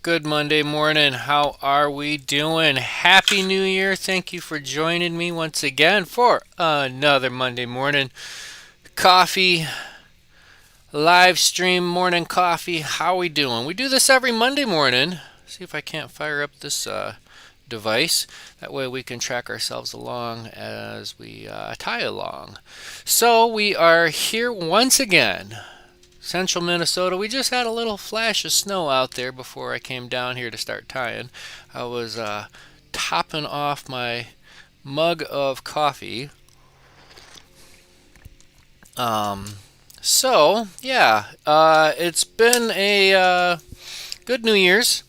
Good Monday morning. How are we doing? Happy New Year. Thank you for joining me once again for another Monday morning coffee live stream morning coffee. How we doing? We do this every Monday morning. See if I can't fire up this device. That way we can track ourselves along as we tie along. So we are here once again. Central Minnesota. We just had a little flash of snow out there before I came down here to start tying. I was topping off my mug of coffee. Um, it's been a good New Year's.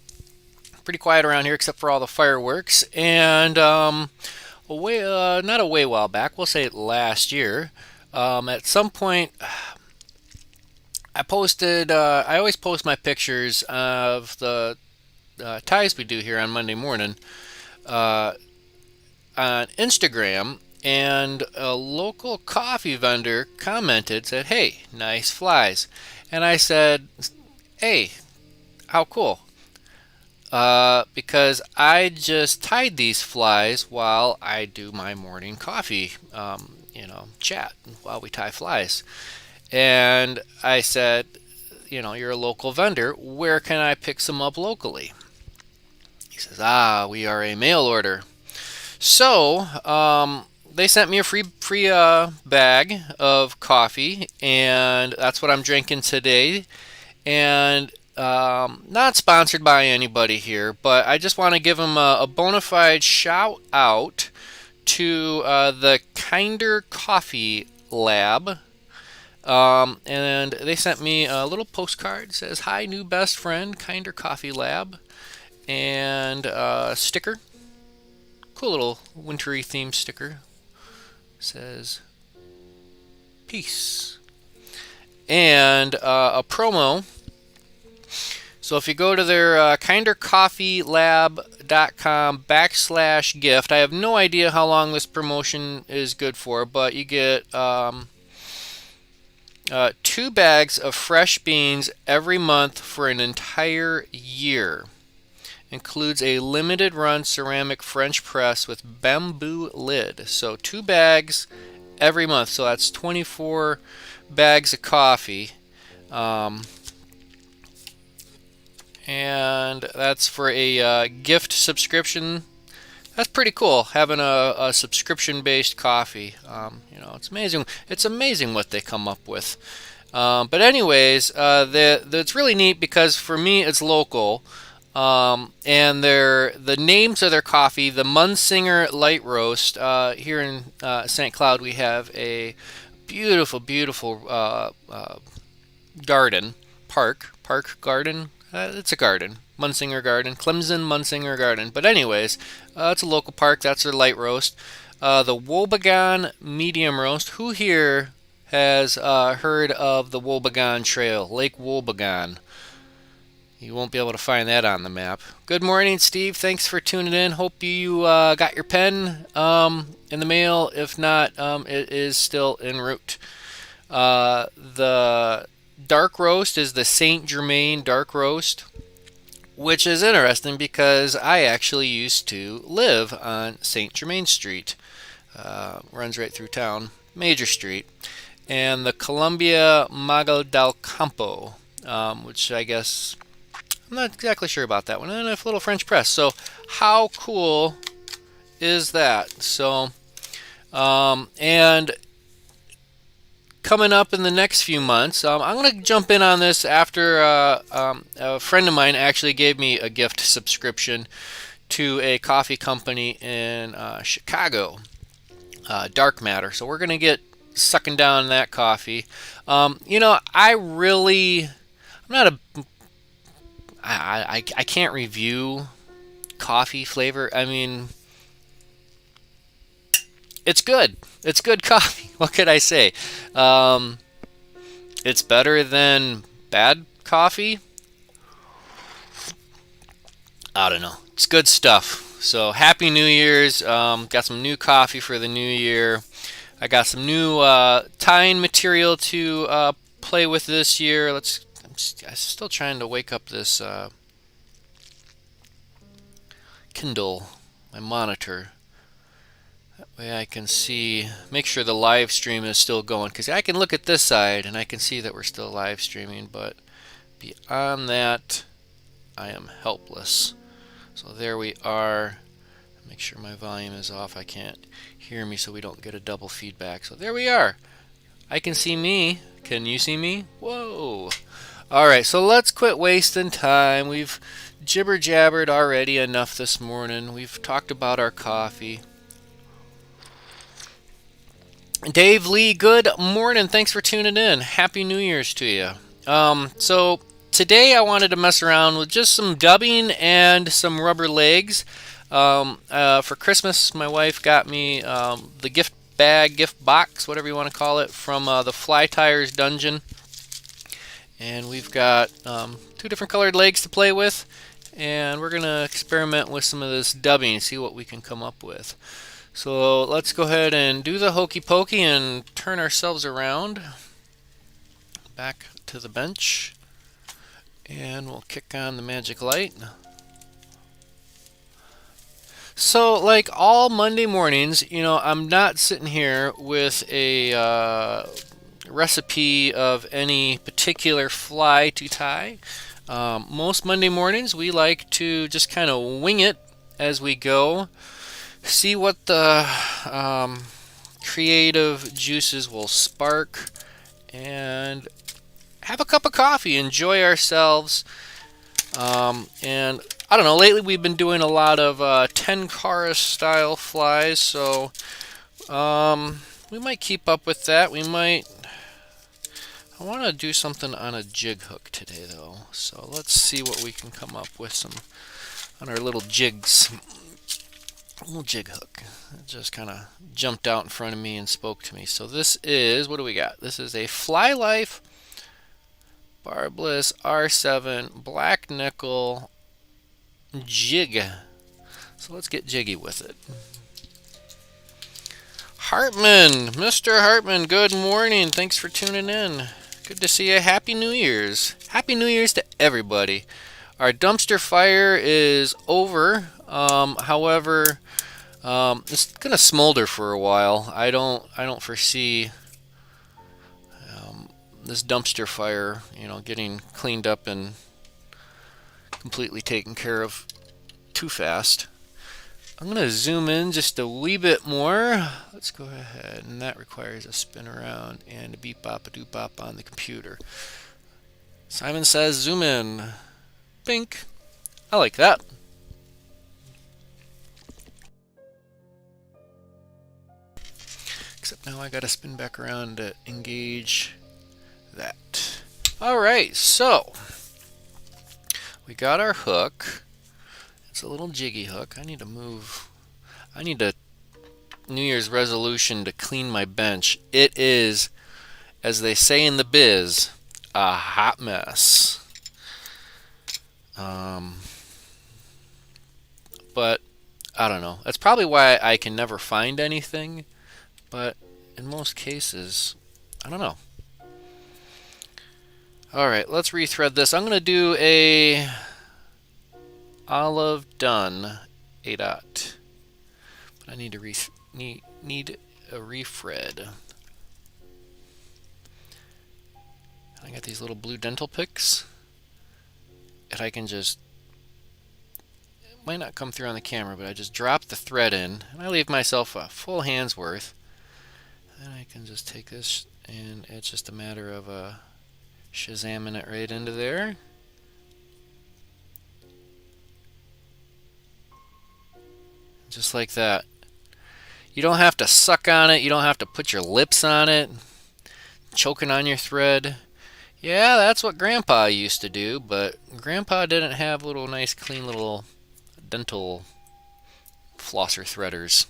Pretty quiet around here except for all the fireworks. And not a way while back, we'll say last year. At some point, I posted. I always post my pictures of the ties we do here on Monday morning uh, on Instagram, and a local coffee vendor commented, said, "Hey, nice flies," and I said, "Hey, how cool." Because I just tied these flies while I do my morning coffee, chat while we tie flies. And I said, you're a local vendor. Where can I pick some up locally? He says, we are a mail order. So they sent me a free bag of coffee, and that's what I'm drinking today. And not sponsored by anybody here, but I just want to give them a bona fide shout out to the Kinder Coffee Lab. And they sent me a little postcard. It says, "Hi, new best friend, Kinder Coffee Lab," and a sticker. Cool little wintry themed sticker. It says, "Peace." And a promo. So if you go to their kindercoffeelab.com/gift, I have no idea how long this promotion is good for, but you get 2 bags of fresh beans every month for an entire year. Includes a limited run ceramic French press with bamboo lid. So 2 bags every month. So that's 24 bags of coffee. And that's for a gift subscription. That's pretty cool, having a subscription-based coffee. It's amazing. It's amazing what they come up with. But anyways, it's really neat because for me it's local, and the names of their coffee, the Munsinger Light Roast. Here in St. Cloud, we have a beautiful, beautiful garden, park garden. It's a garden. Munsinger Garden, Clemson Munsinger Garden. But anyways, it's a local park. That's their light roast. The Wobegon medium roast. Who here has heard of the Wobegon Trail, Lake Wobegon? You won't be able to find that on the map. Good morning, Steve. Thanks for tuning in. Hope you got your pen in the mail. If not, it is still en route. The dark roast is the Saint Germain dark roast, which is interesting because I actually used to live on St. Germain Street. Runs right through town, major street. And the Columbia Mago del Campo, which I guess, I'm not exactly sure about that one. And a little French press. So how cool is that? So, and coming up in the next few months. I'm going to jump in on this after a friend of mine actually gave me a gift subscription to a coffee company in Chicago, Dark Matter. So we're going to get sucking down that coffee. I'm not a, I can't review coffee flavor. I mean, it's good. It's good coffee. What could I say? It's better than bad coffee. I don't know. It's good stuff. So happy New Year's. Got some new coffee for the new year. I got some new tying material to play with this year. I'm still trying to wake up this Kindle, my monitor. That way I can see, make sure the live stream is still going, because I can look at this side and I can see that we're still live streaming, but beyond that, I am helpless. So there we are. Make sure my volume is off. I can't hear me so we don't get a double feedback. So there we are. I can see me. Can you see me? Whoa. Alright, so let's quit wasting time. We've jibber-jabbered already enough this morning. We've talked about our coffee. Dave Lee, good morning. Thanks for tuning in. Happy New Year's to you. So today I wanted to mess around with just some dubbing and some rubber legs. For Christmas, my wife got me the gift bag, gift box, whatever you want to call it, from the Fly Tyers dungeon. And we've got 2 different colored legs to play with. And we're going to experiment with some of this dubbing and see what we can come up with. So let's go ahead and do the hokey pokey and turn ourselves around. Back to the bench. And we'll kick on the magic light. So, like all Monday mornings, I'm not sitting here with a recipe of any particular fly to tie. Most Monday mornings, we like to just kind of wing it as we go, see what the creative juices will spark, and have a cup of coffee, enjoy ourselves, and I don't know, lately we've been doing a lot of Tenkara style flies, so we might keep up with that. I want to do something on a jig hook today though, so let's see what we can come up with some on our little jigs. A little jig hook. It just kind of jumped out in front of me and spoke to me. So this is, what do we got? This is a Fly Life Barbless R7 Black Nickel jig. So let's get jiggy with it. Hartman, Mr. Hartman, good morning. Thanks for tuning in. Good to see you. Happy New Year's. Happy New Year's to everybody. Our dumpster fire is over. However, it's gonna smolder for a while. I don't foresee this dumpster fire, getting cleaned up and completely taken care of too fast. I'm going to zoom in just a wee bit more. Let's go ahead, and that requires a spin around and a beep bop a doop bop on the computer. Simon says zoom in. Bink. I like that. Except now I got to spin back around to engage that. Alright, so we got our hook. It's a little jiggy hook. I need a New Year's resolution to clean my bench. It is, as they say in the biz, a hot mess. But I don't know. That's probably why I can never find anything. But in most cases, I don't know. Alright, let's rethread this. I'm going to do a olive done a dot. But I need to need a refred. I got these little blue dental picks. And I can just, it might not come through on the camera, but I just drop the thread in and I leave myself a full hand's worth. And I can just take this, and it's just a matter of shazamming it right into there. Just like that. You don't have to suck on it. You don't have to put your lips on it. Choking on your thread. Yeah, that's what Grandpa used to do, but Grandpa didn't have little nice clean little dental flosser threaders.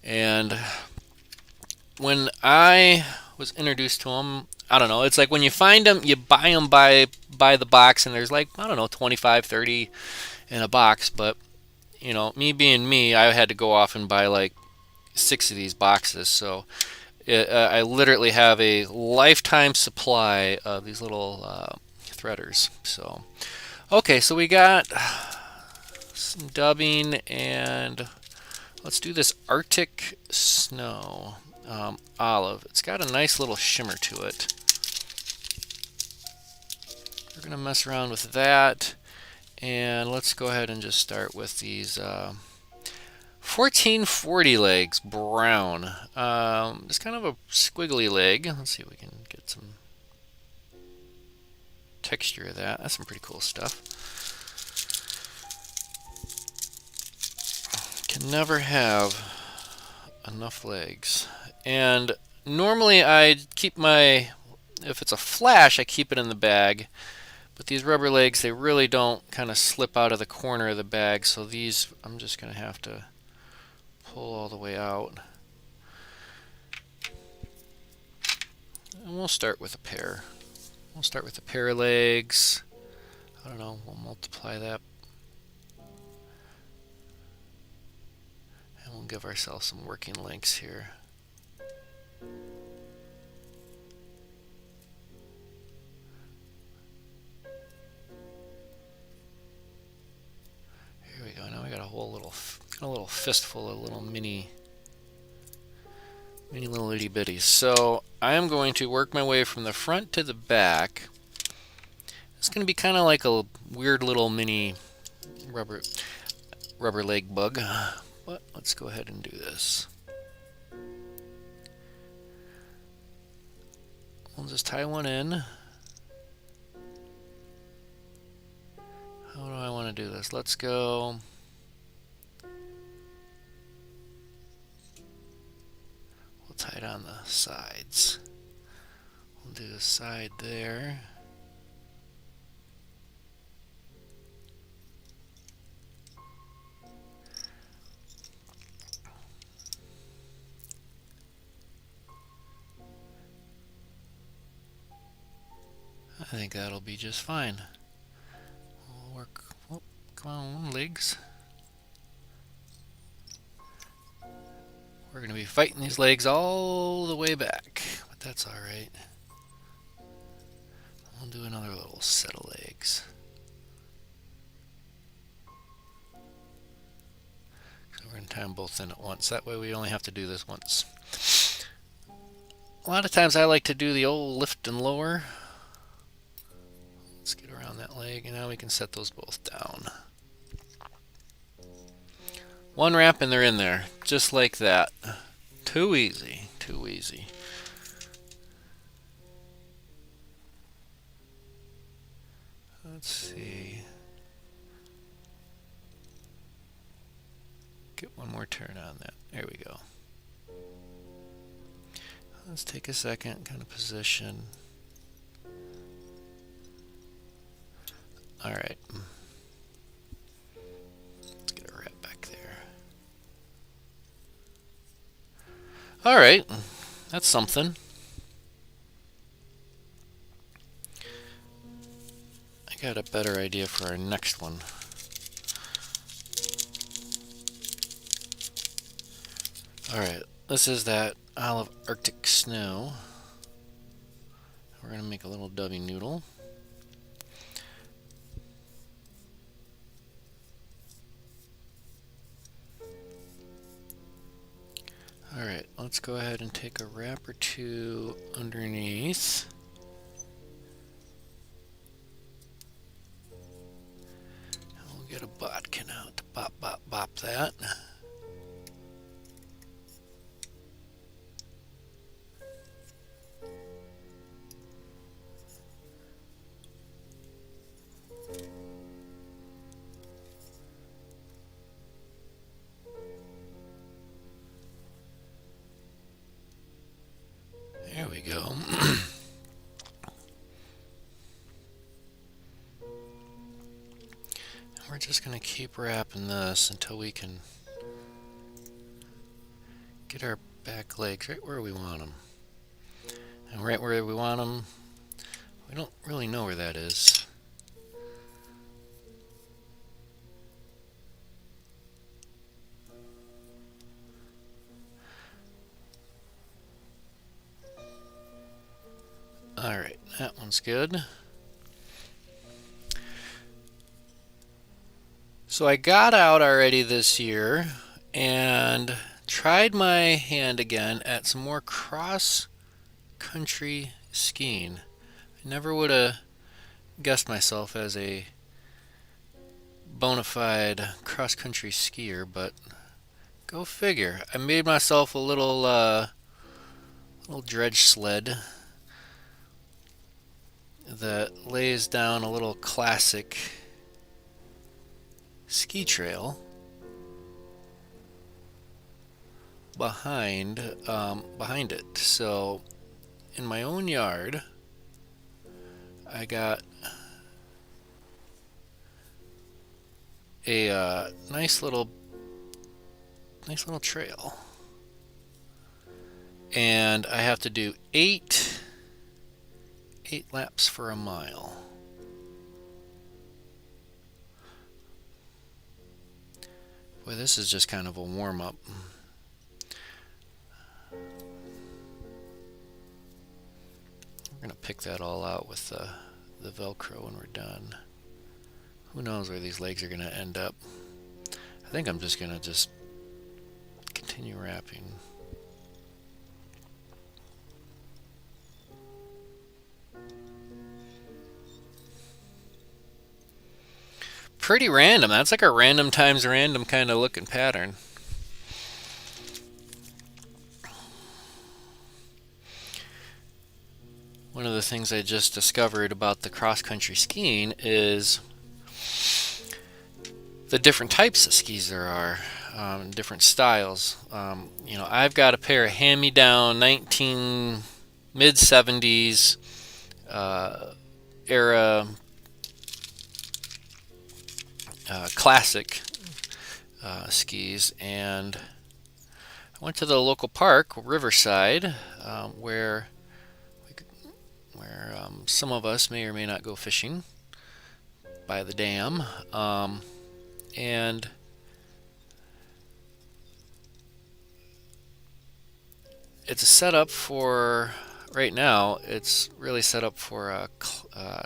And when I was introduced to them, I don't know, it's like when you find them, you buy them by the box, and there's like, I don't know, 25, 30 in a box, but me being me, I had to go off and buy like 6 of these boxes, so I literally have a lifetime supply of these little threaders. So, okay, so we got some dubbing, and let's do this Arctic Snow olive. It's got a nice little shimmer to it. We're going to mess around with that, and let's go ahead and just start with these 1440 legs, brown. Just kind of a squiggly leg. Let's see if we can get some texture of that. That's some pretty cool stuff. Can never have enough legs. And normally I keep my, if it's a flash, I keep it in the bag. But these rubber legs, they really don't kind of slip out of the corner of the bag. So these, I'm just going to have to pull all the way out. And we'll start with a pair. We'll start with a pair of legs. I don't know, we'll multiply that. And we'll give ourselves some working lengths here. Here we go. Now we got a whole little fistful of little mini little itty bitties. So I am going to work my way from the front to the back. It's going to be kind of like a weird little mini rubber leg bug. But let's go ahead and do this. We'll just tie one in. How do I want to do this? Let's go. We'll tie it on the sides. We'll do the side there. I think that'll be just fine. We'll work. Oh, come on, legs. We're going to be fighting these legs all the way back, but that's alright. We'll do another little set of legs. So we're going to tie them both in at once. That way we only have to do this once. A lot of times I like to do the old lift and lower. Let's get around that leg, and now we can set those both down. One wrap and they're in there, just like that. Too easy, too easy. Let's see. Get one more turn on that. There we go. Let's take a second, kind of position. All right. Let's get a wrap back there. All right. That's something. I got a better idea for our next one. All right. This is that olive Arctic Snow. We're going to make a little dubby noodle. Alright, let's go ahead and take a wrap or two underneath. And we'll get a bodkin out to bop, bop, bop that. There we go. We're just going to keep wrapping this until we can get our back legs right where we want them. And right where we want them, we don't really know where that is. Alright, that one's good. So I got out already this year and tried my hand again at some more cross country skiing. I never would have guessed myself as a bona fide cross country skier, but go figure. I made myself a little dredge sled that lays down a little classic ski trail behind it. So in my own yard, I got a nice little trail, and I have to do eight laps for a mile. Boy, this is just kind of a warm up. We're gonna pick that all out with the Velcro when we're done. Who knows where these legs are gonna end up? I think I'm just gonna continue wrapping. Pretty random. That's like a random times random kind of looking pattern. One of the things I just discovered about the cross-country skiing is the different types of skis there are, different styles. I've got a pair of hand-me-down mid-70s era classic skis, and I went to the local park, Riverside, where some of us may or may not go fishing by the dam, and it's a setup for right now. It's really set up for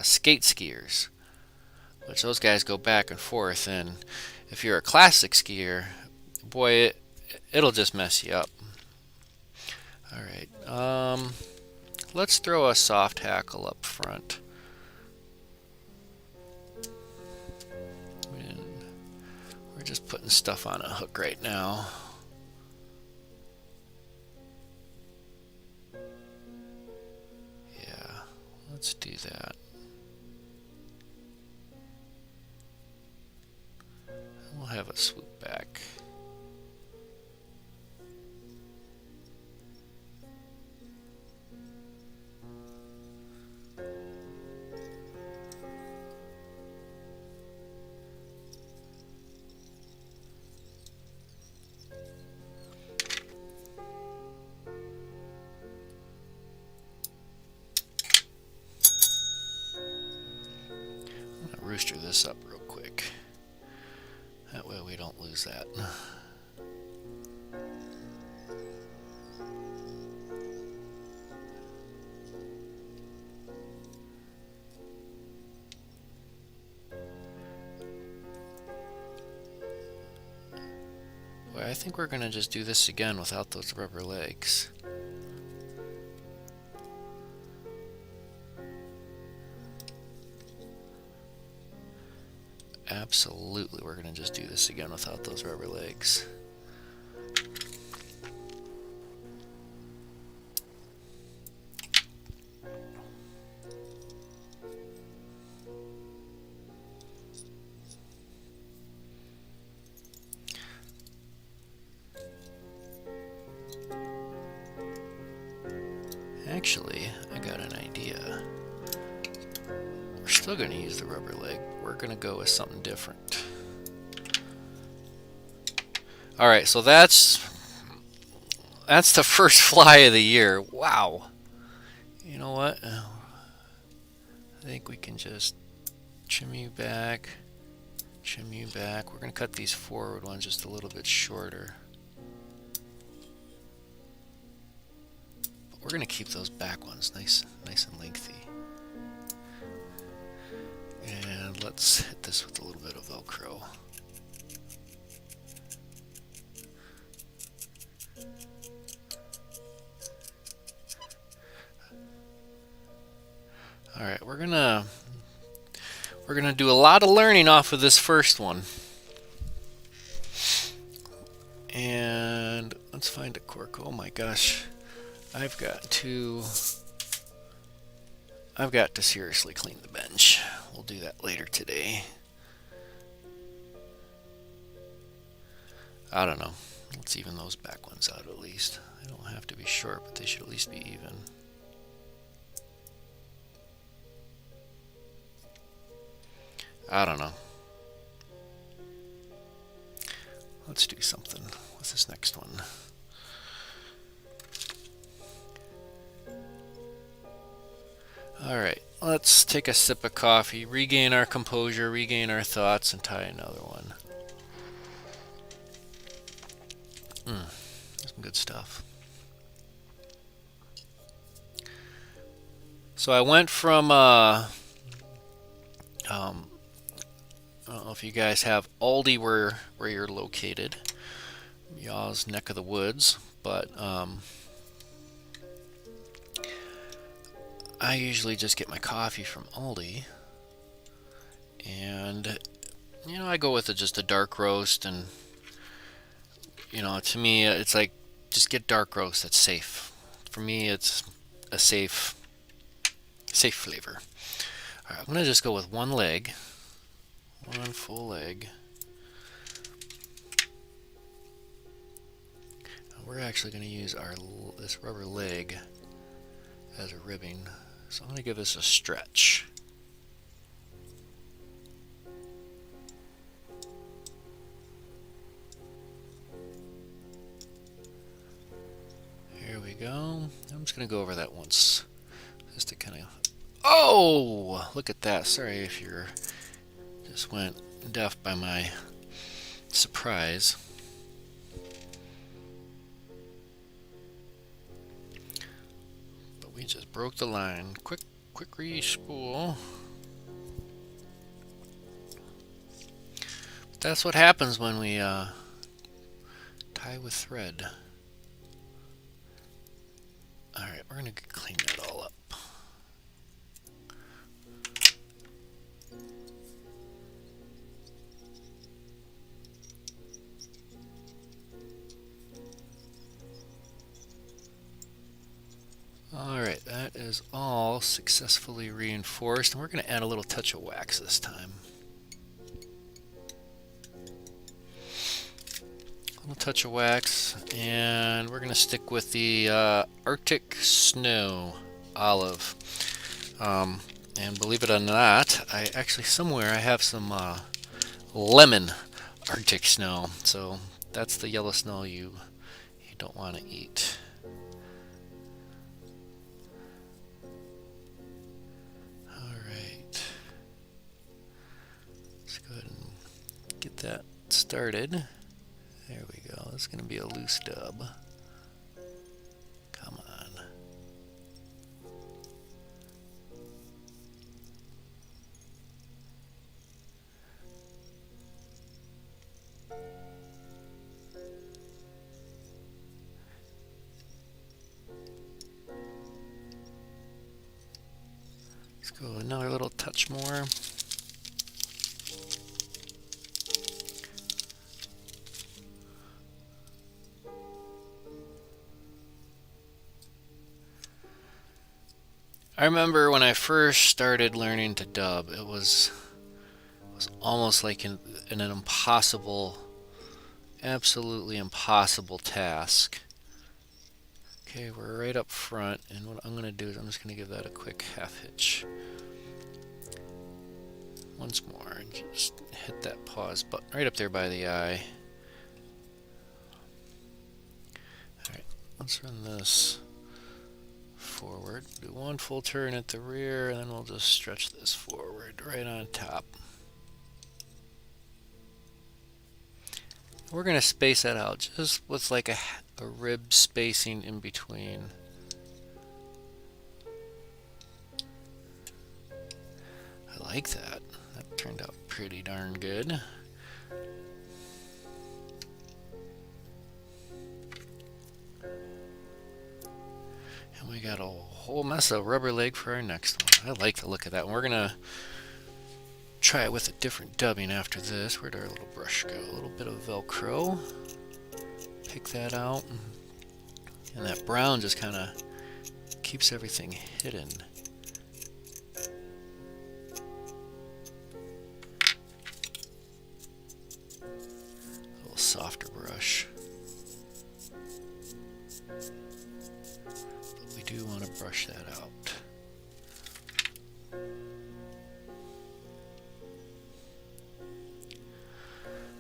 skate skiers, which those guys go back and forth, and if you're a classic skier, boy, it'll just mess you up. All right, let's throw a soft hackle up front. We're just putting stuff on a hook right now. Yeah, let's do that. We'll have it swoop back. Rooster this up real quick. That way we don't lose that. Boy, I think we're going to just do this again without those rubber legs. Absolutely, we're going to just do this again without those rubber legs. Actually, I got an idea. We're still going to use the rubber leg. We're going to go with something different. Alright, so that's the first fly of the year. Wow. You know what? I think we can just trim you back. We're going to cut these forward ones just a little bit shorter. But we're going to keep those back ones nice and lengthy. And let's hit this with a little bit of Velcro. All right, we're gonna do a lot of learning off of this first one. And let's find a cork. Oh my gosh. I've got to seriously clean the bench. We'll do that later today. I don't know. Let's even those back ones out at least. They don't have to be short, but they should at least be even. I don't know. Let's do something with this next one. Alright, let's take a sip of coffee, regain our composure, regain our thoughts, and tie another one. Some good stuff. So I went from, I don't know if you guys have Aldi where you're located, y'all's neck of the woods, but I usually just get my coffee from Aldi, and I go with just a dark roast, and to me it's like just get dark roast. That's safe. For me, it's a safe flavor. All right, I'm gonna just go with one leg. One full leg. We're actually going to use this rubber leg as a ribbing, so I'm going to give this a stretch. Here we go. I'm just going to go over that once, just to kind of. Oh, look at that! Sorry if you're just went deaf by my surprise. But we just broke the line. Quick re-spool. But that's what happens when we tie with thread. Alright, we're going to clean that all up. Alright, that is all successfully reinforced, and we're going to add a little touch of wax this time. A little touch of wax, and we're going to stick with the Arctic Snow Olive. And believe it or not, I actually somewhere I have some lemon Arctic Snow, so that's the yellow snow you don't want to eat. Get that started. There we go. It's going to be a loose dub. Come on. Let's go another little touch more. I remember when I first started learning to dub, it was almost like an impossible, absolutely impossible task. Okay, we're right up front, and what I'm going to do is I'm just going to give that a quick half hitch. Once more, and just hit that pause button right up there by the eye. Alright, let's run this forward. Do one full turn at the rear, and then we'll just stretch this forward right on top. We're going to space that out just with like a rib spacing in between. I like that. That turned out pretty darn good. And we got a whole mess of rubber leg for our next one. I like the look of that one. We're gonna try it with a different dubbing after this. Where'd our little brush go? A little bit of Velcro. Pick that out. And that brown just kind of keeps everything hidden. A little softer brush. But we do want to brush that out.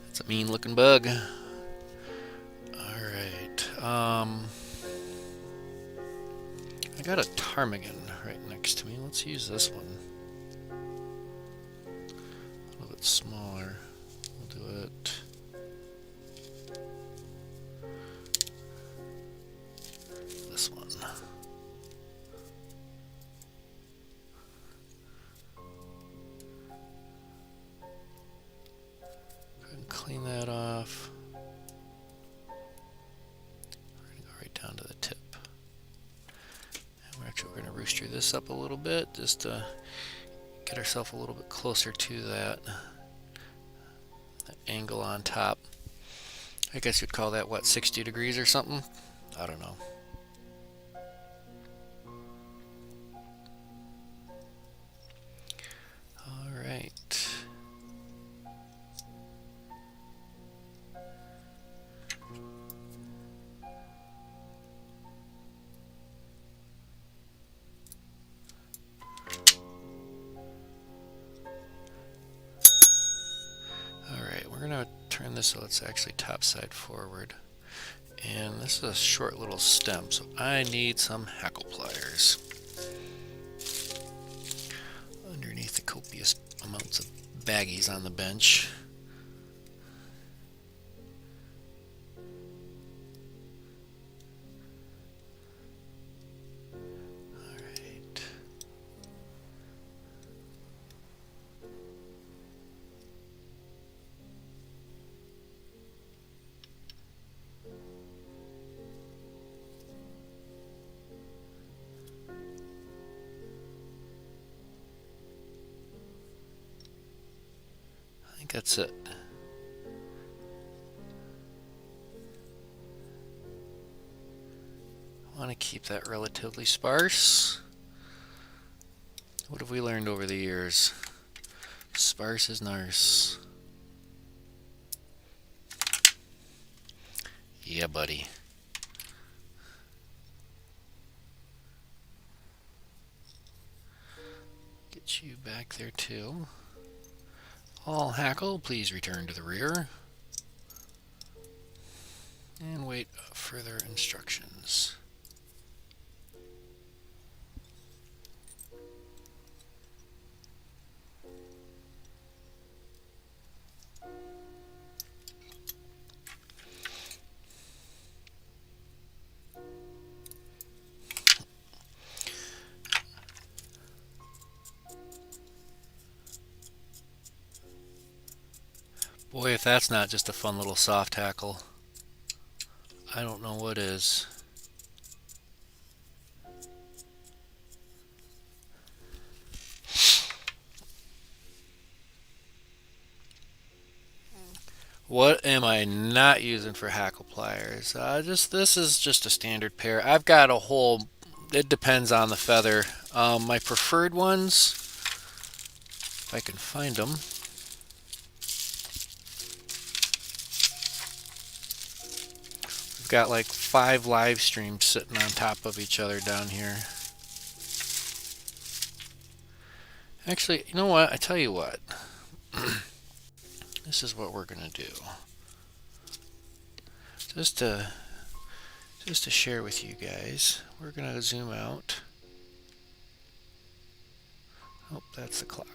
It's a mean looking bug. Alright. I got a ptarmigan right next to me. Let's use this one. A little bit smaller. We'll do it. This one. Go ahead and clean that off. We're going to go right down to the tip. We're going to rooster this up a little bit just to get ourselves a little bit closer to that angle on top. I guess you'd call that, what, 60 degrees or something? I don't know. All right. We're going to turn this so it's actually top side forward. And this is a short little stem, so I need some hackle pliers. Underneath the copious amounts of baggies on the bench. I think that's it. I want to keep that relatively sparse. What have we learned over the years? Sparse is nice. Yeah, buddy. Get you back there too. All hackle, please return to the rear. And wait further instructions. Boy, if that's not just a fun little soft hackle, I don't know what is. What am I not using for hackle pliers? This is just a standard pair. I've got a whole, it depends on the feather. My preferred ones, if I can find them. We've got like 5 live streams sitting on top of each other down here. Actually, you know what? I tell you what. This is what we're gonna do. Just to share with you guys, we're gonna zoom out. Oh, that's the clock.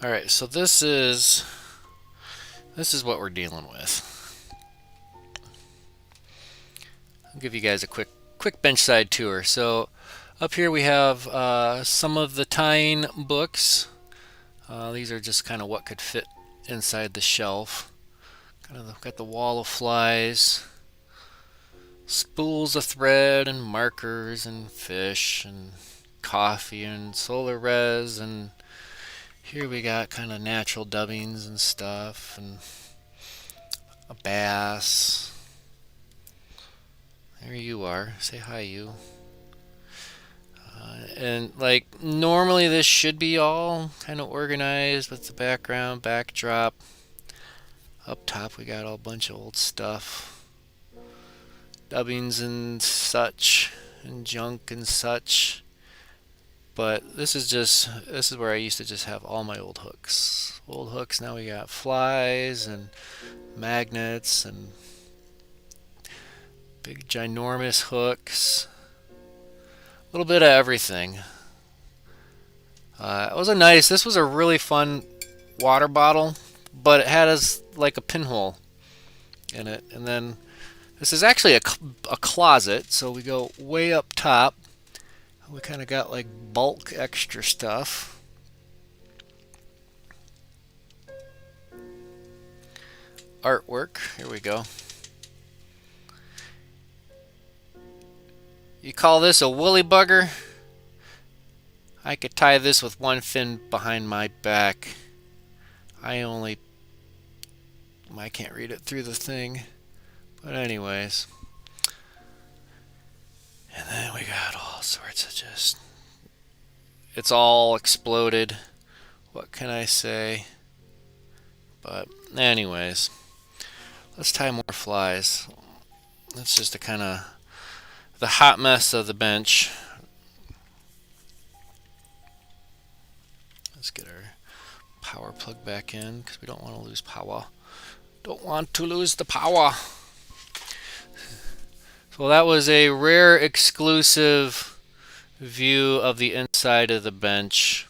All right, so this is what we're dealing with. I'll give you guys a quick bench side tour. So Up here we have some of the tying books. These are just kind of what could fit inside the shelf. Kind of got the wall of flies, spools of thread and markers and fish and coffee and solar res, and here we got kind of natural dubbings and stuff and a bass. There you are. Say hi, you. And like normally this should be all kind of organized with the background, backdrop. Up top we got a bunch of old stuff. Dubbings and such and junk and such. But this is where I used to just have all my old hooks. Old hooks, now we got flies and magnets and big ginormous hooks. A little bit of everything. This was a really fun water bottle, but it had like a pinhole in it. And then this is actually a closet, so we go way up top. We kind of got like bulk extra stuff. Artwork, here we go. You call this a woolly bugger? I could tie this with one fin behind my back. I can't read it through the thing. But anyways. And then we got all sorts of it's all exploded. What can I say? But anyways, let's tie more flies. That's just a kind of the hot mess of the bench. Let's get our power plug back in because we don't want to lose power. Don't want to lose the power. So that was a rare exclusive view of the inside of the bench.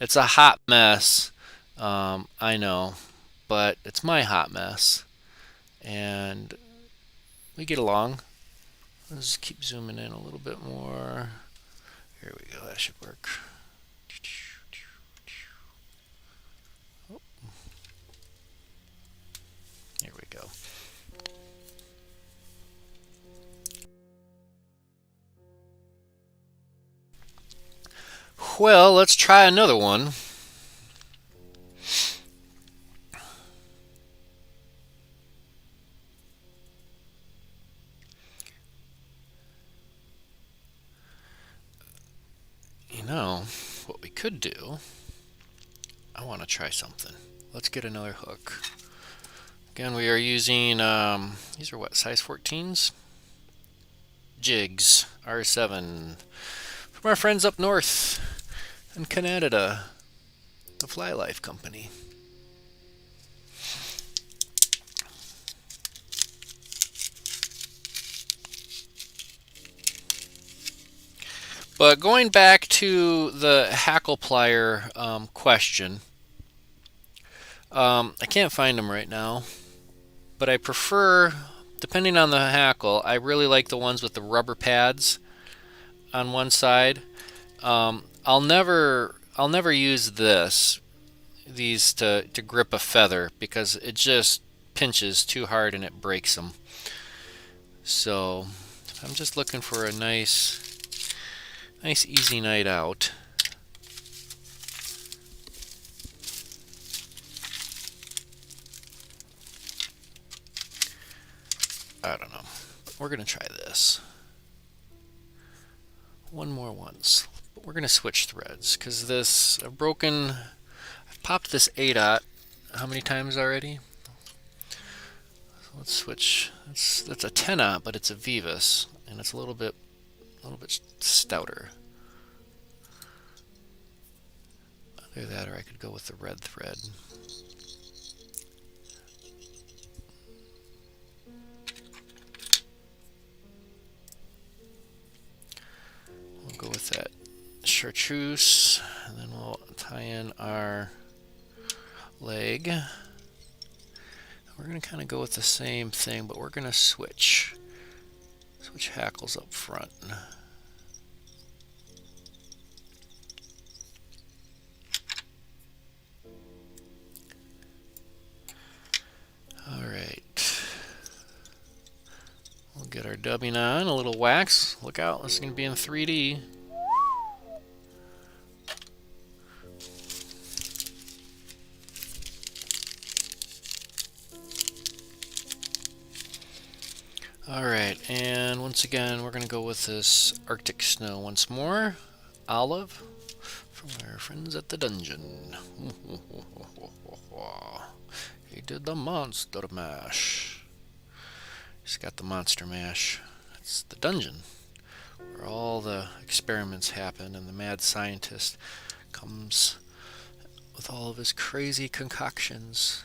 It's a hot mess, I know, but it's my hot mess, and we get along. Let's keep zooming in a little bit more. Here we go, that should work. Oh. Here we go. Well, let's try another one. You know, what we could do, I want to try something. Let's get another hook. Again, we are using, these are what, size 14s? Jigs, R7, from our friends up north in Canada, the Fly Life Company. But going back to the hackle plier question, I can't find them right now, but I prefer, depending on the hackle, I really like the ones with the rubber pads on one side. I'll never use these to grip a feather because it just pinches too hard and it breaks them. So I'm just looking for a nice easy night out. I don't know. We're gonna try this. One more once. But we're gonna switch threads because I've popped this 8/0 how many times already? So let's switch. That's a 10/0, but it's a Vivus, and it's a little bit stouter. Either that, or I could go with the red thread. We'll go with that chartreuse, and then we'll tie in our leg. We're going to kind of go with the same thing, but we're going to switch hackles up front. dubbing on, a little wax. Look out, this is going to be in 3D. Alright, and once again, we're going to go with this Arctic snow once more. Olive from our friends at the dungeon. He did the monster mash. He's got the monster mash. It's the dungeon where all the experiments happen and the mad scientist comes with all of his crazy concoctions.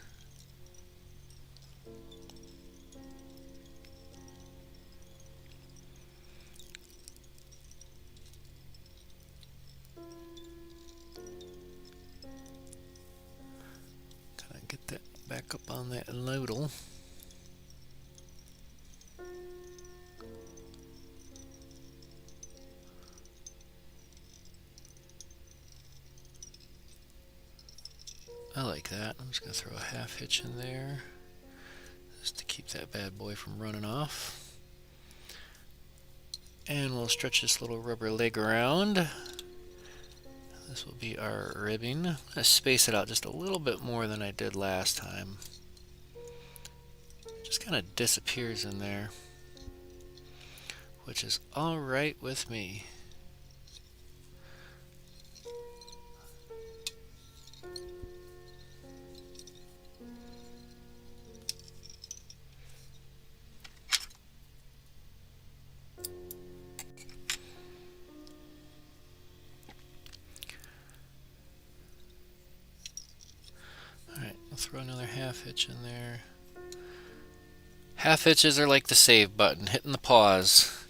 Get that back up on that noodle. I like that. I'm just going to throw a half hitch in there just to keep that bad boy from running off. And we'll stretch this little rubber leg around. This will be our ribbing. I'm going to space it out just a little bit more than I did last time. It just kind of disappears in there, which is alright with me. Throw another half hitch in there. Half hitches are like the save button, hitting the pause.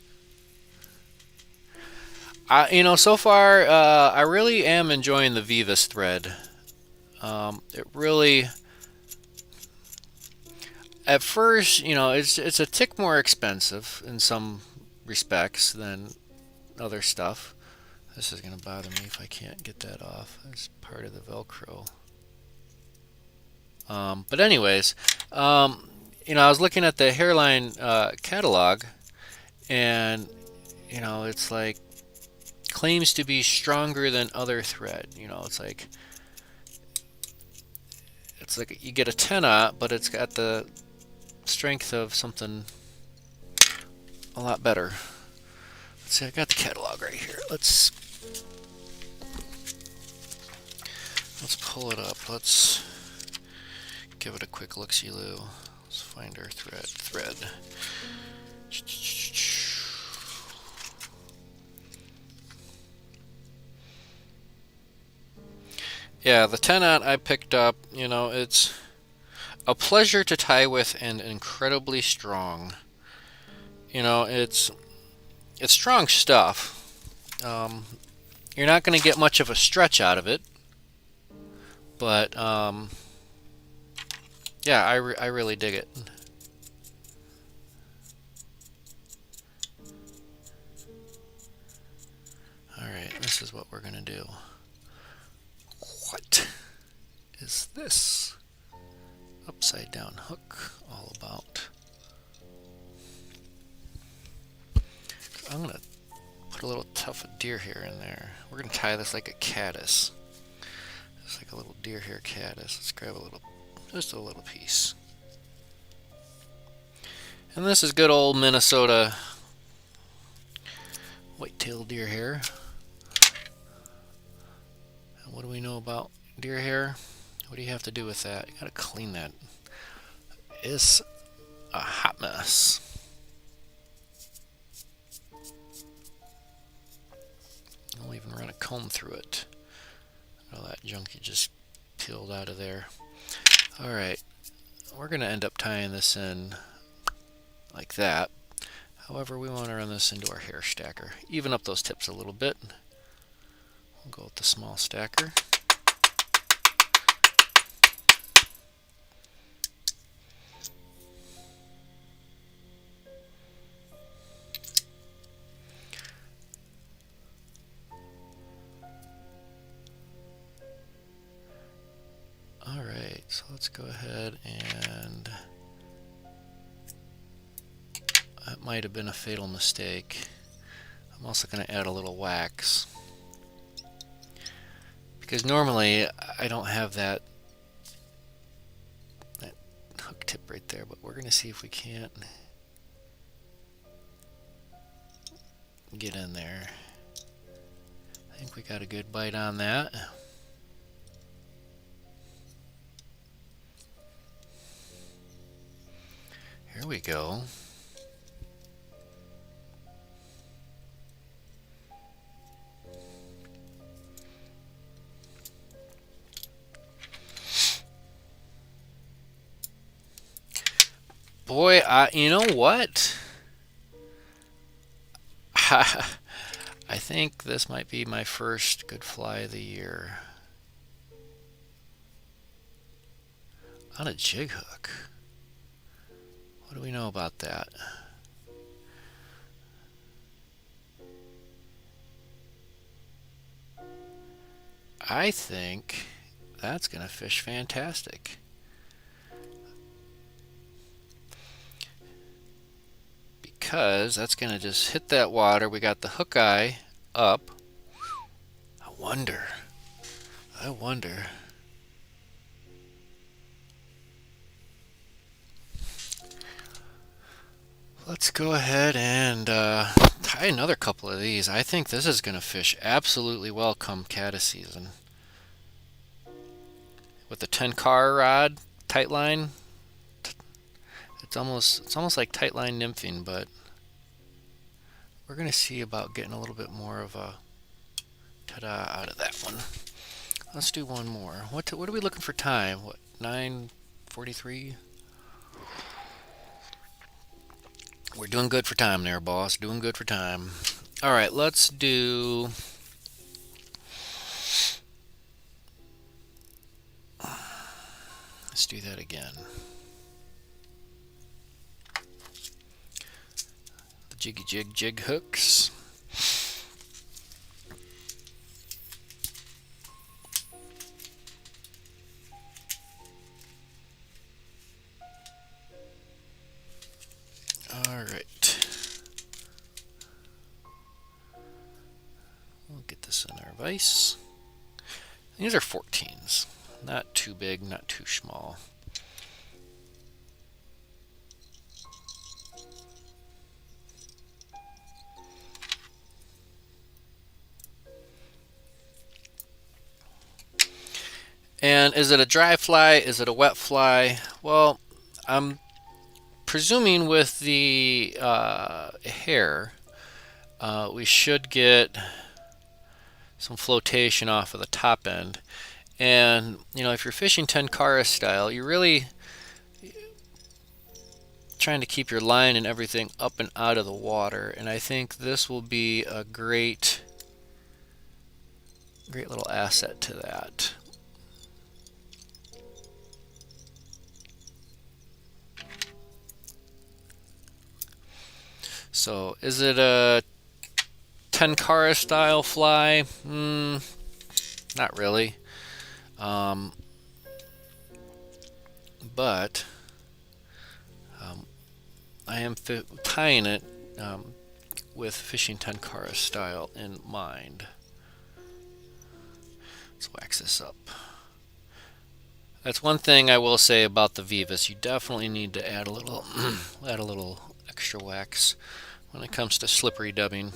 So far, I really am enjoying the Vivus thread. It really, at first, it's a tick more expensive in some respects than other stuff. This is going to bother me if I can't get that off. That's part of the Velcro. But anyways, I was looking at the hairline catalog, and it's like claims to be stronger than other thread. It's like you get a 10-aught, but it's got the strength of something a lot better. Let's see, I got the catalog right here. Let's pull it up. Let's give it a quick look-see-loo. Let's find our thread. Yeah, the 10-aught I picked up, it's a pleasure to tie with and incredibly strong. It's strong stuff. You're not going to get much of a stretch out of it, but yeah, I really dig it. Alright, this is what we're going to do. What is this upside down hook all about? I'm going to put a little tuft of deer hair in there. We're going to tie this like a caddis. It's like a little deer hair caddis. Let's grab just a little piece. And this is good old Minnesota white-tailed deer hair. And what do we know about deer hair? What do you have to do with that? You gotta clean that. It's a hot mess. I'll even run a comb through it. All that junk you just peeled out of there. Alright, we're going to end up tying this in like that. However, we want to run this into our hair stacker. Even up those tips a little bit. We'll go with the small stacker. Alright, so let's go ahead and That might have been a fatal mistake. I'm also going to add a little wax, because normally I don't have that hook tip right there, but we're going to see if we can't get in there. I think we got a good bite on that. Here we go. Boy, you know what? I think this might be my first good fly of the year. On a jig hook. What do we know about that? I think that's going to fish fantastic. Because that's going to just hit that water. We got the hook eye up. I wonder. Let's go ahead and tie another couple of these. I think this is going to fish absolutely well come caddis season. With the 10-car rod, tight line, it's almost like tight line nymphing, but we're going to see about getting a little bit more of a ta-da out of that one. Let's do one more. What are we looking for time? What, 9:43? We're doing good for time there, boss. Doing good for time. All right, let's do... Let's do that again. The jiggy jig hooks. All right. We'll get this in our vise. These are 14s. Not too big, not too small. And is it a dry fly? Is it a wet fly? Well, I'm presuming with the hair, we should get some flotation off of the top end. And, you know, if you're fishing 10-cara style, you're really trying to keep your line and everything up and out of the water. And I think this will be a great little asset to that. So, is it a 10-cara style fly? Not really. But I am tying it with fishing 10-cara style in mind. Let's wax this up. That's one thing I will say about the Vivas. You definitely need to add a little extra wax when it comes to slippery dubbing.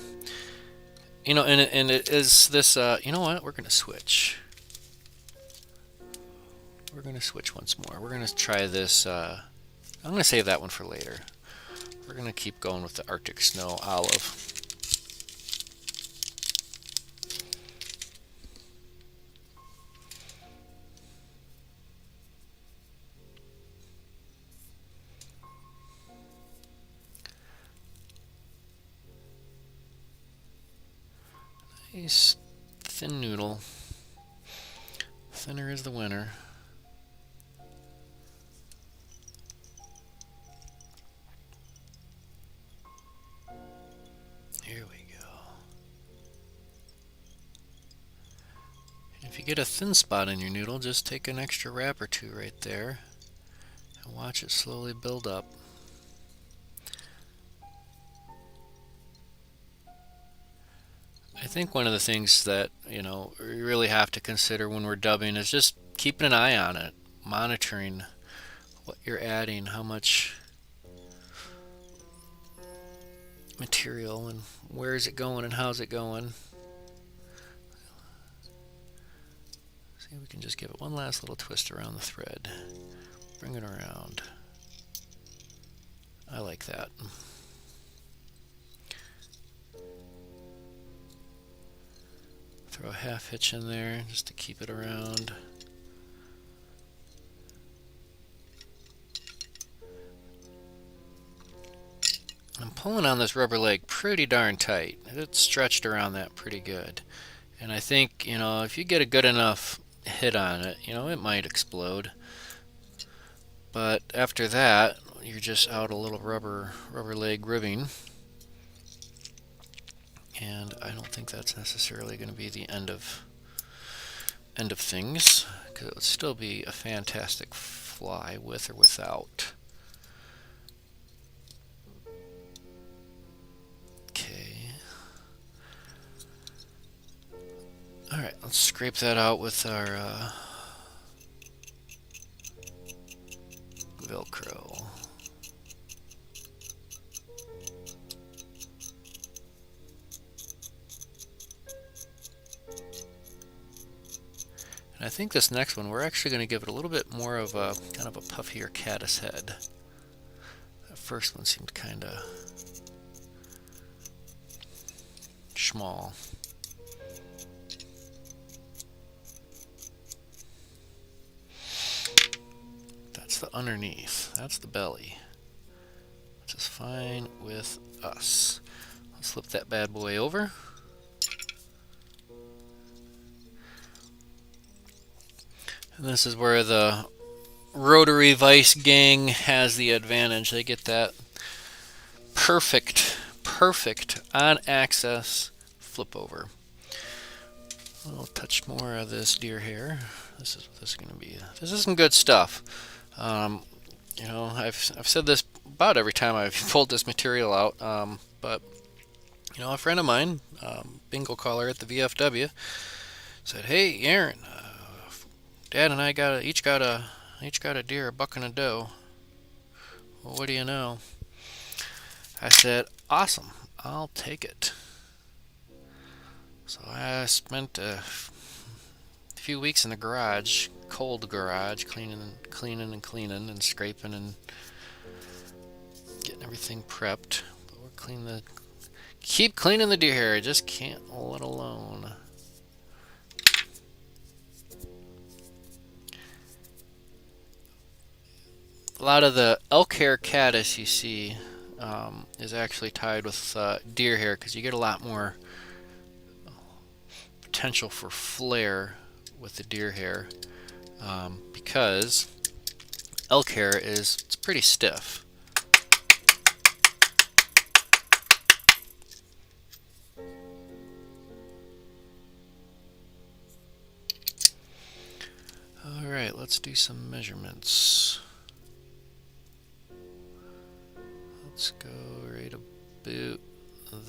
You know, and it is this. You know what? We're gonna switch. We're gonna switch once more. We're gonna try this. I'm gonna save that one for later. We're gonna keep going with the Arctic Snow Olive. Nice thin noodle. Thinner is the winner. Here we go. And if you get a thin spot in your noodle, just take an extra wrap or two right there and watch it slowly build up. think one of the things that, we really have to consider when we're dubbing is just keeping an eye on it, monitoring what you're adding, how much material, and where is it going and how's it going. See, we can just give it one last little twist around the thread. Bring it around. I like that. Throw a half hitch in there just to keep it around. I'm pulling on this rubber leg pretty darn tight. It's stretched around that pretty good. And I think, if you get a good enough hit on it, it might explode. But after that, you're just out a little rubber leg ribbing. And I don't think that's necessarily going to be the end of things, because it would still be a fantastic fly with or without. Okay. Alright, let's scrape that out with our Velcro. And I think this next one, we're actually going to give it a little bit more of a kind of a puffier caddis head. That first one seemed kind of small. That's the underneath. That's the belly. Which is fine with us. Let's flip that bad boy over. And this is where the rotary vise gang has the advantage. They get that perfect on axis flip over. A little touch more of this deer hair. This is going to be. This is some good stuff. I've said this about every time I've pulled this material out. But a friend of mine, bingo caller at the VFW, said, "Hey, Aaron, Dad and I each got a deer, a buck, and a doe. Well, what do you know?" I said, "Awesome, I'll take it." So I spent a few weeks in the garage, cold garage, cleaning and scraping and getting everything prepped. But we're keep cleaning the deer hair. I just can't let alone. A lot of the elk hair caddis you see is actually tied with deer hair, because you get a lot more potential for flare with the deer hair, because elk hair it's pretty stiff. Alright, let's do some measurements. Let's go right about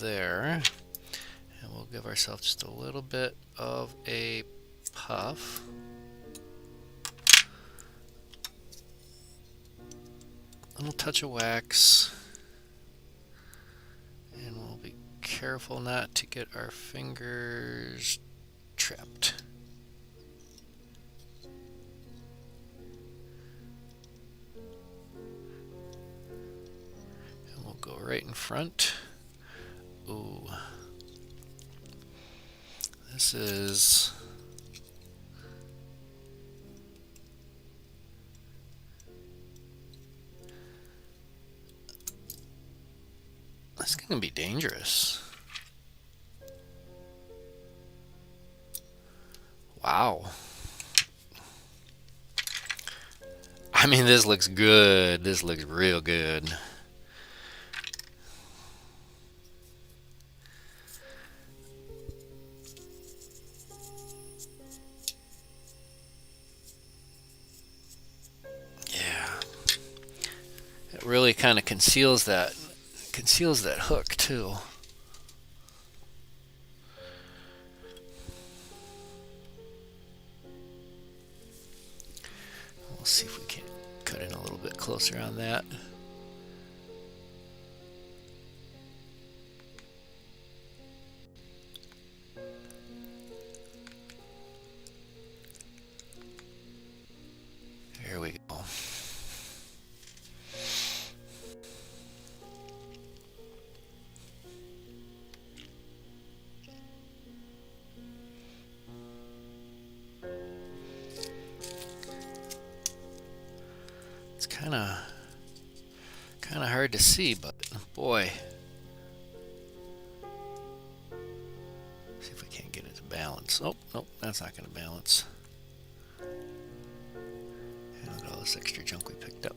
there, and we'll give ourselves just a little bit of a puff. A little touch of wax, and we'll be careful not to get our fingers trapped. Go right in front. Ooh. This is going to be dangerous. Wow. I mean, this looks good. This looks real good. Really kind of conceals that hook too. Let's see if we can cut in a little bit closer on that. There we go. It's kind of hard to see, but boy. See if we can't get it to balance. Oh, nope, that's not going to balance. And look at all this extra junk we picked up.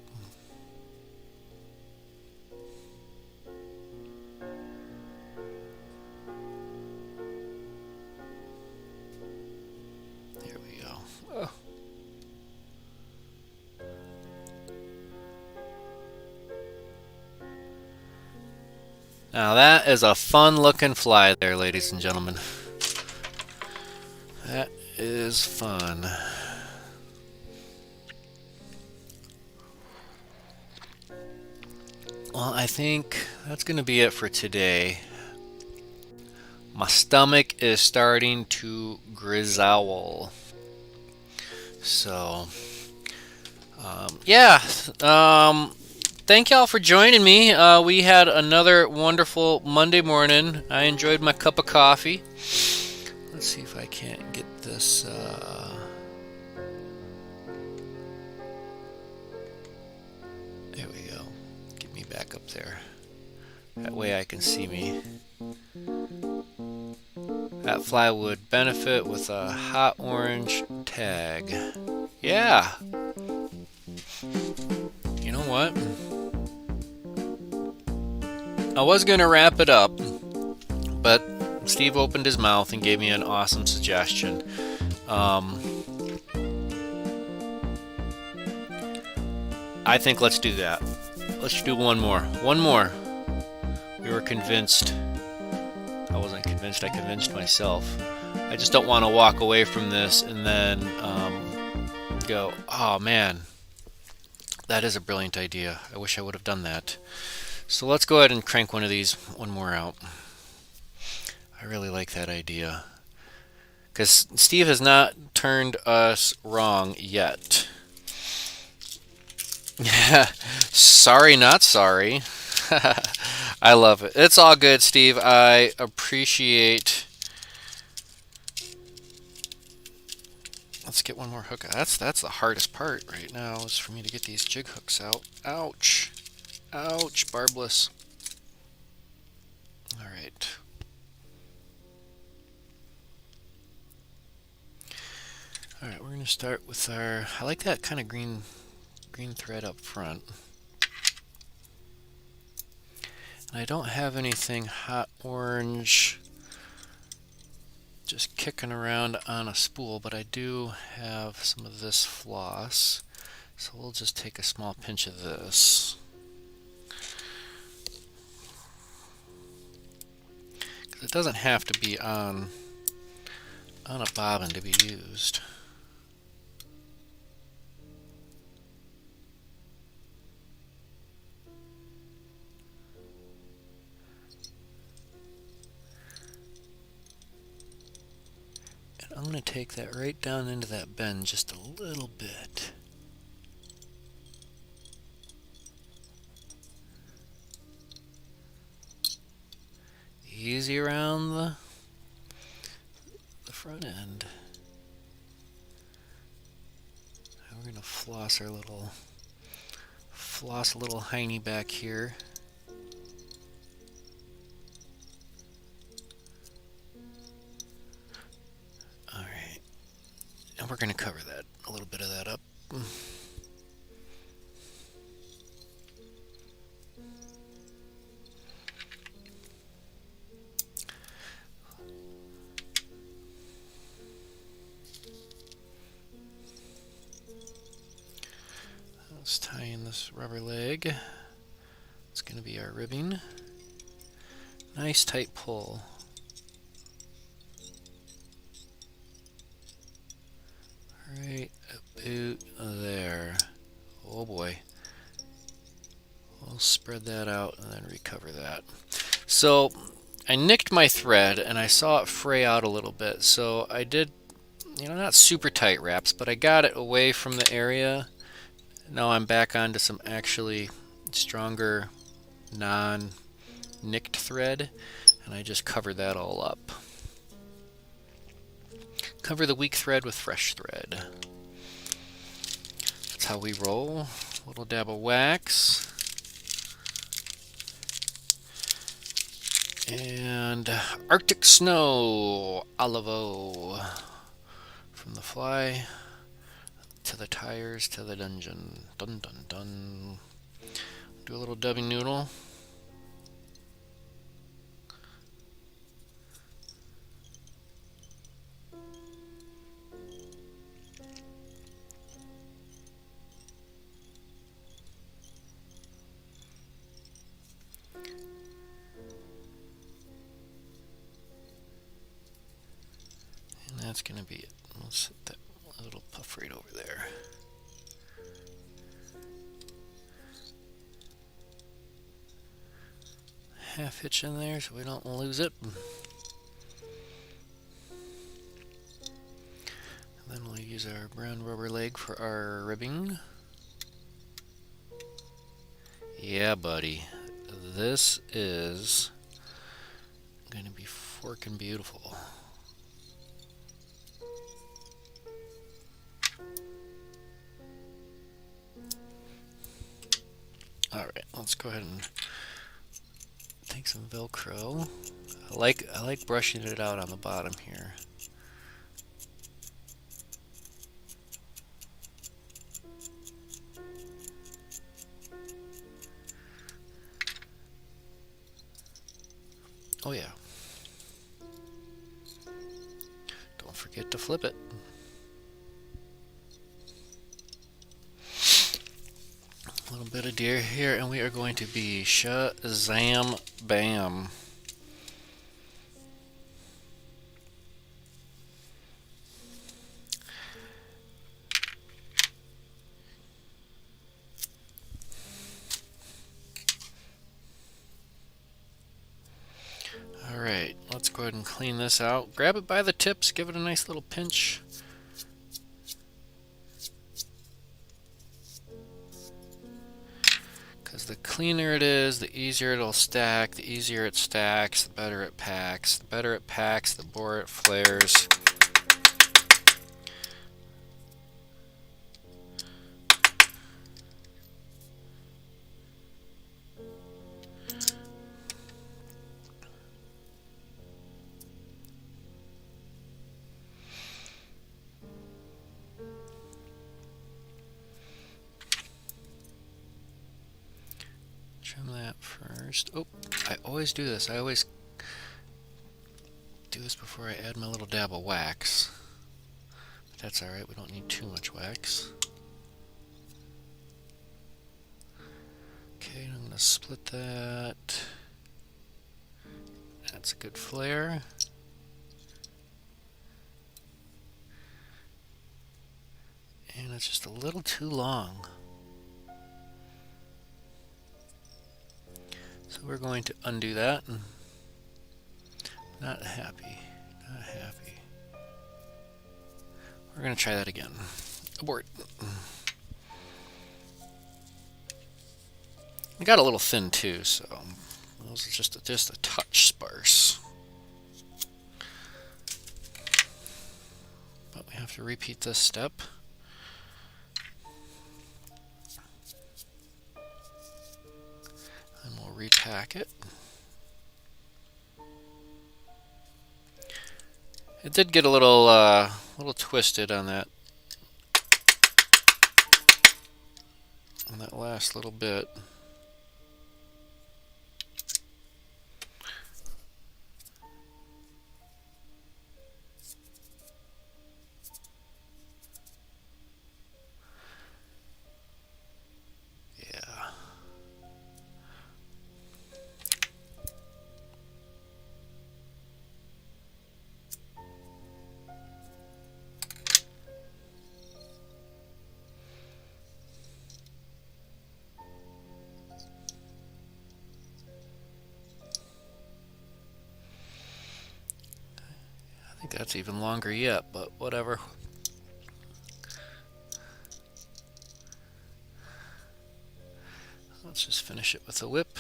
There we go. Oh. Now that is a fun looking fly there, ladies and gentlemen. That is fun. Well, I think that's going to be it for today. My stomach is starting to grizzle. So, yeah. Thank y'all for joining me. We had another wonderful Monday morning. I enjoyed my cup of coffee. Let's see if I can't get this. There we go. Get me back up there. That way I can see me. That fly would benefit with a hot orange tag. Yeah. You know what? I was going to wrap it up, but Steve opened his mouth and gave me an awesome suggestion. I think let's do that. Let's do one more. One more. We were convinced. I wasn't convinced. I convinced myself. I just don't want to walk away from this and then go, oh man, that is a brilliant idea. I wish I would have done that. So let's go ahead and crank one more out. I really like that idea. Because Steve has not turned us wrong yet. Sorry, not sorry. I love it. It's all good, Steve. I appreciate. Let's get one more hook. That's the hardest part right now is for me to get these jig hooks out. Ouch. Ouch, barbless. All right. All right, we're going to start with our, I like that kind of green thread up front. And I don't have anything hot orange just kicking around on a spool, but I do have some of this floss. So we'll just take a small pinch of this. Because it doesn't have to be on a bobbin to be used. I'm going to take that right down into that bend just a little bit. Easy around the front end. And we're going to floss a little hiney back here. And we're going to cover that, a little bit of that up. Let's tie in this rubber leg. It's going to be our ribbing. Nice tight pull. Right about there. spread that out and then recover that. So I nicked my thread and I saw it fray out a little bit. So I did, not super tight wraps, but I got it away from the area. Now I'm back onto some actually stronger non-nicked thread, and I just cover that all up. Cover the weak thread with fresh thread. That's how we roll. A little dab of wax. And Arctic Snow Olivo. From the fly to the tires to the dungeon. Dun dun dun. Do a little dubbing noodle. And that's going to be it. We'll set that little puff right over there. Half hitch in there so we don't lose it. And then we'll use our brown rubber leg for our ribbing. Yeah, buddy. This is going to be forkin' beautiful. Alright, let's go ahead and take some Velcro. I like brushing it out on the bottom here. Oh yeah. Don't forget to flip it. A little bit of deer here, and we are going to be Shazam Bam. Alright, let's go ahead and clean this out. Grab it by the tips, give it a nice little pinch. Because the cleaner it is, the easier it'll stack. The easier it stacks, the better it packs. The better it packs, the more it flares. Trim that first. Oh, I always do this. I always do this before I add my little dab of wax. But that's alright, we don't need too much wax. Okay, I'm going to split that. That's a good flare. And it's just a little too long. So we're going to undo that. Not happy. Not happy. We're going to try that again. Abort. It got a little thin too, so it was just a touch sparse. But we have to repeat this step. And we'll repack it. It did get a little twisted on that last little bit. that's even longer yet, but whatever. Let's just finish it with a whip.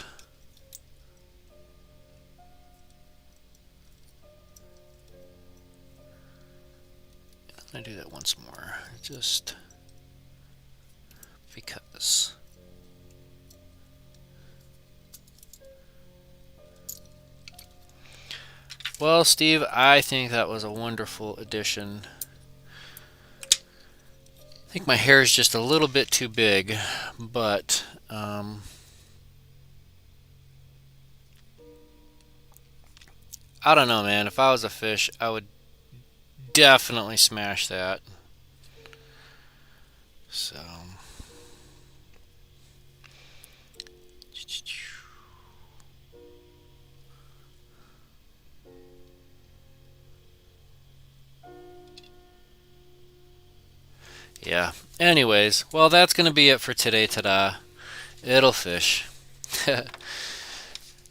I'm going to do that once more, just because. Well, Steve, I think that was a wonderful addition. I think my hair is just a little bit too big, but I don't know, man. If I was a fish, I would definitely smash that. So. Yeah. Anyways, well, that's going to be it for today. Ta-da. It'll fish.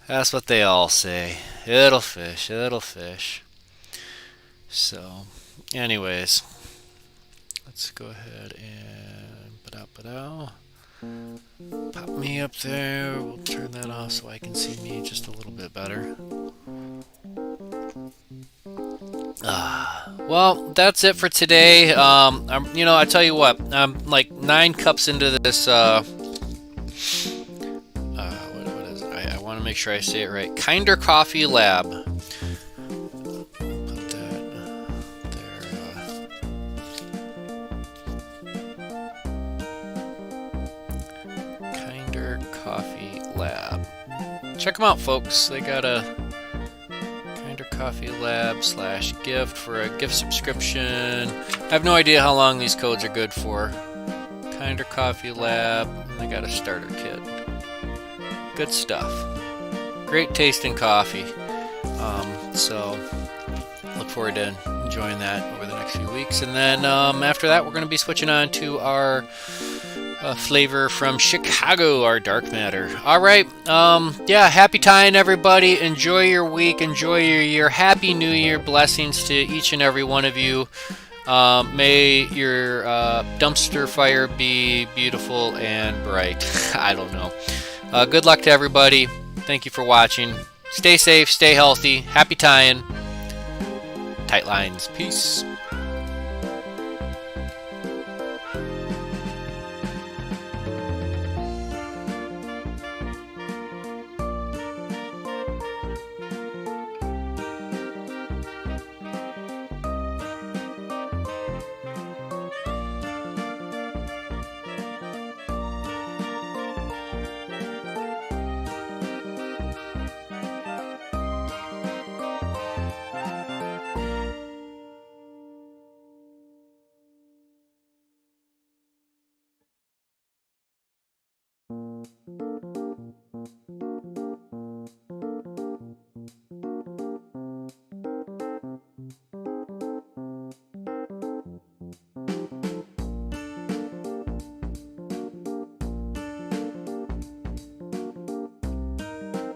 That's what they all say. It'll fish. It'll fish. So, anyways, let's go ahead and pop me up there. We'll turn that off so I can see me just a little bit better. Well, that's it for today. I tell you what, I'm like 9 cups into this. What is it? I want to make sure I say it right. Kinder Coffee Lab. Put that there. Kinder Coffee Lab. Check them out, folks. They got a Coffee Lab /gift for a gift subscription. I have no idea how long these codes are good for. Kinder Coffee Lab, and they got a starter kit. Good stuff. Great tasting coffee. So look forward to enjoying that over the next few weeks. And then after that, we're going to be switching on to our flavor from Chicago, our dark matter. All right. Yeah, happy tying, everybody. Enjoy your week. Enjoy your year. Happy New Year. Blessings to each and every one of you. May your dumpster fire be beautiful and bright. I don't know. Good luck to everybody. Thank you for watching. Stay safe. Stay healthy. Happy tying. Tight lines. Peace.